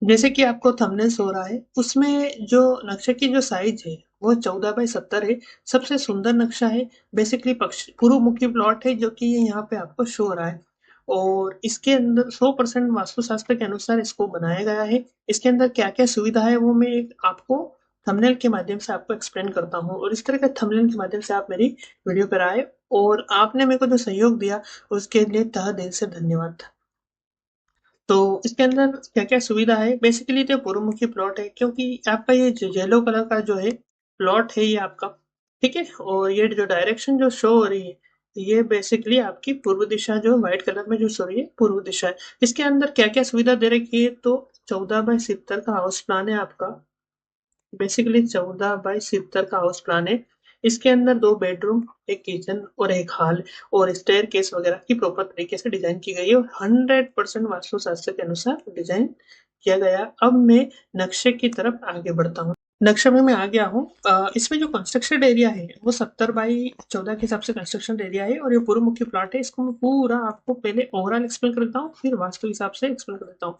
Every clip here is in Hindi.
जैसे कि आपको थंबनेल शो हो रहा है, उसमें जो नक्शे की जो साइज़ है, वो 14 बाई 70 है। सबसे सुंदर नक्शा है, बेसिकली पूर्वमुखी प्लॉट है, जो कि ये यहाँ पे आपको शो हो रहा है। और इसके अंदर 100% वास्तुशास्त्र के अनुसार इसको बनाया गया है। इसके अंदर क्या-क्या सुविधा है, वो मैं एक आपको थंबनेल के माध्यम से आपको एक्सप्लेन करता हूँ, और इस तरह के थंबनेल के माध्यम से आप मेरी वीडियो पर आए, और आपने मेरे को जो सहयोग दिया, उसके लिए तहे दिल से धन्यवाद। तो इसके अंदर क्या-क्या सुविधा है? बेसिकली तो पूर्वमुखी प्लॉट है, क्योंकि आपका ये जो येलो कलर का जो है प्लॉट है ये आपका, ठीक है? और ये जो डायरेक्शन जो शो हो रही है, ये बेसिकली आपकी पूर्व दिशा जो व्हाइट कलर में जो शो हो रही है, पूर्व दिशा है। इसके अंदर क्या-क्या सुविधा दे रखी है? तो 14 बाई 70 का हाउस प्लान है आपका। बेसिकली 14 बाई 70 का हाउस प्लान है। इसके अंदर 2 बेडरूम, 1 किचन और 1 हॉल और स्टेयरकेस वगैरह की प्रॉपर तरीके से डिज़ाइन की गई है, और 100% वास्तुशास्त्र के अनुसार डिज़ाइन किया गया। अब मैं नक्शे की तरफ आगे बढ़ता हूँ। नक्शे में मैं आ गया हूँ। इसमें जो कंस्ट्रक्शन एरिया है वो 70 बाई 14 के हिसाब से कंस्ट्रक्शन एरिया है, और ये पूर्वमुखी प्लॉट है। इसको मैं पूरा आपको पहले ओवरऑल एक्सप्लेन कर देता हूँ, फिर वास्तु हिसाब से एक्सप्लेन कर देता हूँ।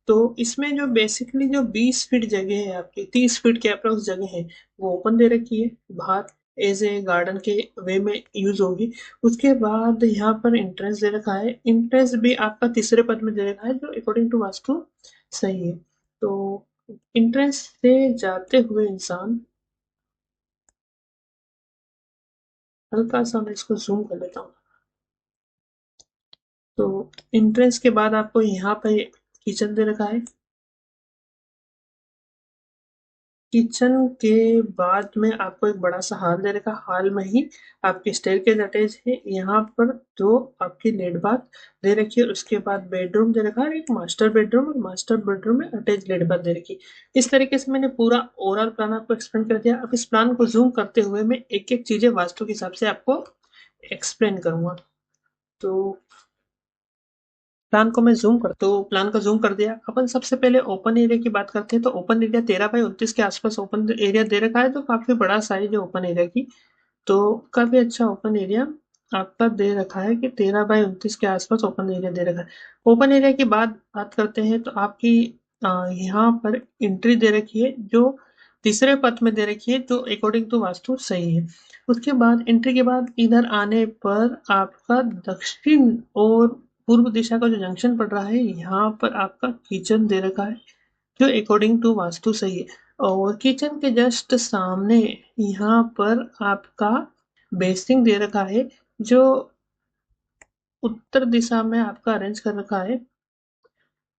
तो इसमें जो बेसिकली जो 20 फीट जगह है आपकी, 30 फीट के अप्रोक्स जगह है, वो ओपन दे रखी है बाहर, एज ए गार्डन के वे में यूज होगी। उसके बाद यहाँ पर एंट्रेंस दे रखा है। एंट्रेंस भी आपका तीसरे पद में दे रखा है, जो अकॉर्डिंग टू वास्तु सही है। तो एंट्रेंस से जाते हुए इंसान, हल्का सा मैं इसको जूम कर लेता हूँ। तो एंट्रेंस के बाद आपको यहाँ पे किचन दे रखा है। किचन के बाद में आपको एक बड़ा सा हॉल दे रखा है। हॉल में ही आपकी स्टेयरकेस अटैच है। यहाँ पर दो आपकी लेड बाथ दे रखी है। उसके बाद बेडरूम दे रखा है, एक मास्टर बेडरूम, और मास्टर बेडरूम में अटैच लेड बाथ दे रखी है। इस तरीके से मैंने पूरा ओवरऑल प्लान आपको एक्सप्लेन कर दिया। अब इस प्लान को जूम करते हुए मैं एक एक चीजें वास्तु के हिसाब से आपको एक्सप्लेन करूंगा। तो प्लान को जूम कर दिया। अपन सबसे पहले ओपन एरिया की बात करते हैं। तो ओपन एरिया 13 बाई 29 के आसपास ओपन एरिया दे रखा है, तो काफी बड़ा साइज है ओपन एरिया की। तो काफी अच्छा ओपन एरिया आपका दे रखा है कि 13 बाई 29 के आसपास ओपन एरिया दे रखा है। ओपन एरिया की बात करते हैं, तो आपकी यहाँ पर एंट्री दे रखी है, जो तीसरे पथ में दे रखी है, जो अकॉर्डिंग टू वास्तु सही है। उसके बाद एंट्री के बाद इधर आने पर आपका दक्षिण और पूर्व दिशा का जो जंक्शन पड़ रहा है, यहाँ पर आपका किचन दे रखा है, जो अकॉर्डिंग टू वास्तु सही है। और किचन के जस्ट सामने यहाँ पर आपका बेसिंग दे रखा है, जो उत्तर दिशा में आपका अरेंज कर रखा है,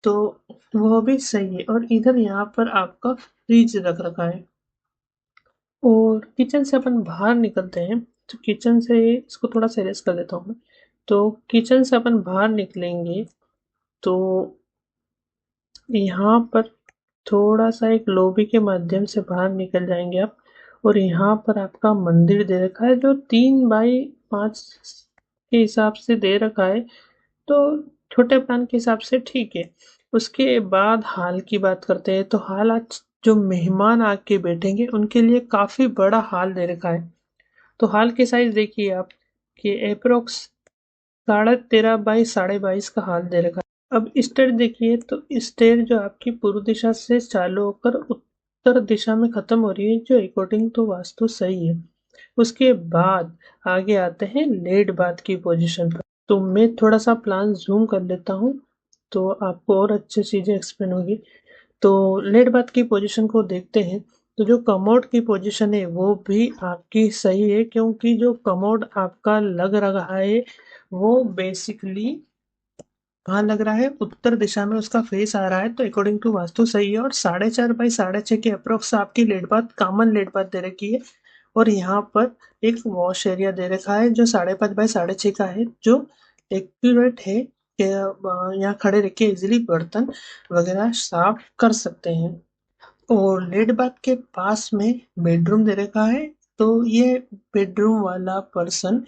तो वो भी सही है। और इधर यहाँ पर आपका फ्रिज रख रखा है। और किचन से अपन बाहर निकलते हैं। तो किचन से इसको थोड़ा सा इरेज कर देता हूँ मैं। तो किचन से अपन बाहर निकलेंगे, तो यहाँ पर थोड़ा-सा एक लॉबी के माध्यम से बाहर निकल जाएँगे आप, और यहाँ पर आपका मंदिर दे रखा है, जो 3 बाई 5 के हिसाब से दे रखा है, तो छोटे प्लान के हिसाब से ठीक है। उसके बाद हॉल की बात करते हैं, तो हॉल आज जो मेहमान आके बैठेंगे, उनके लिए काफ़ी बड़ा हॉल दे रखा है। तो हॉल की साइज़ देखिए आप, कि एप्रॉक्स 13.5 बाई 22.5 का हॉल दे रखा है। अब स्टेयर देखिए, तो स्टेयर जो आपकी पूर्व दिशा से चालू होकर उत्तर दिशा में खत्म हो रही है, जो अकॉर्डिंग टू वास्तु सही है। उसके बाद आगे आते हैं लेड बाथ की पोजीशन पर। तो मैं थोड़ा सा प्लान जूम कर लेता हूँ, तो आपको और अच्छी चीजें एक्सप्लेन होगी। तो लेड बाथ की पोजीशन को देखते हैं। तो जो कमोड की पोजीशन है वो भी आपकी सही है, क्योंकि जो कमोड आपका लग रहा है वो बेसिकली हाँ लग रहा है उत्तर दिशा में उसका फेस आ रहा है, तो अकॉर्डिंग टू वास्तु सही है। और 4.5 बाई 6.5 के अप्रोक्स आपकी लेड बाथ, कॉमन लेड बाथ दे रखी है। और यहाँ पर एक वॉश एरिया दे रखा है, जो 5.5 बाई 6.5 का है, जो एक्यूरेट है कि यहाँ खड़े रह के इजिली बर्तन वगैरह साफ कर सकते हैं। और लेड बाथ के पास में बेडरूम दे रखा है, तो ये बेडरूम वाला पर्सन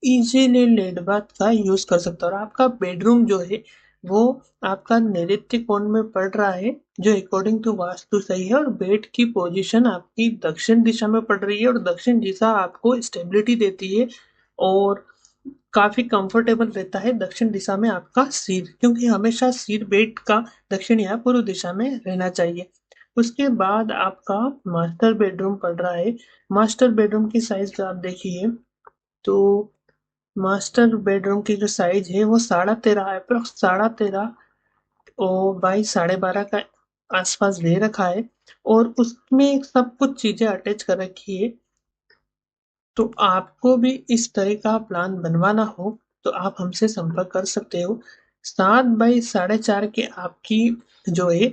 इजीली लेड बाथ का यूज कर सकता है। और आपका बेडरूम जो है वो आपका नैऋत्य कोण में पड़ रहा है, जो अकॉर्डिंग टू वास्तु सही है। और बेड की पोजीशन आपकी दक्षिण दिशा में पड़ रही है, और दक्षिण दिशा आपको स्टेबिलिटी देती है। और काफी कंफर्टेबल रहता है दक्षिण दिशा में आपका सिर, क्योंकि हमेशा सिर बेड का दक्षिण या पूर्व दिशा में रहना चाहिए। उसके बाद आपका मास्टर बेडरूम पड़ रहा है। मास्टर बेडरूम की साइज आप देखिए तो मास्टर बेडरूम की जो साइज है वो 13.5 अप्रोक्स 13.5 और बाई 12.5 का आसपास दे रखा है, और उसमें सब कुछ चीजें अटैच कर रखी है। तो आपको भी इस तरह का प्लान बनवाना हो तो आप हमसे संपर्क कर सकते हो। 7 बाई 4.5 के आपकी जो है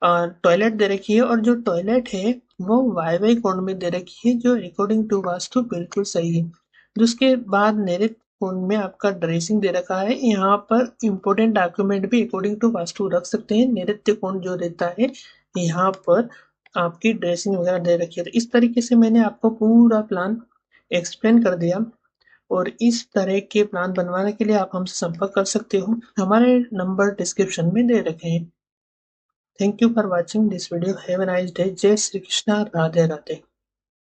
टॉयलेट दे रखी है, और जो टॉयलेट है वो वाई वाई कोण में दे रखी है, जो अकॉर्डिंग टू वास्तु बिल्कुल सही है। जिसके बाद नैऋत्य कोण में आपका ड्रेसिंग दे रखा है। यहाँ पर इम्पोर्टेंट डॉक्यूमेंट भी अकॉर्डिंग टू वास्तु रख सकते हैं। नैऋत्य कोण जो रहता है यहाँ पर आपकी ड्रेसिंग वगैरह दे रखी है। तो इस तरीके से मैंने आपको पूरा प्लान एक्सप्लेन कर दिया, और इस तरह के प्लान बनवाने के लिए आप हमसे संपर्क कर सकते हो। हमारे नंबर डिस्क्रिप्शन में दे रखे हैं। Thank you for watching this video. Have a nice day. जय श्री कृष्णा। राधे राधे।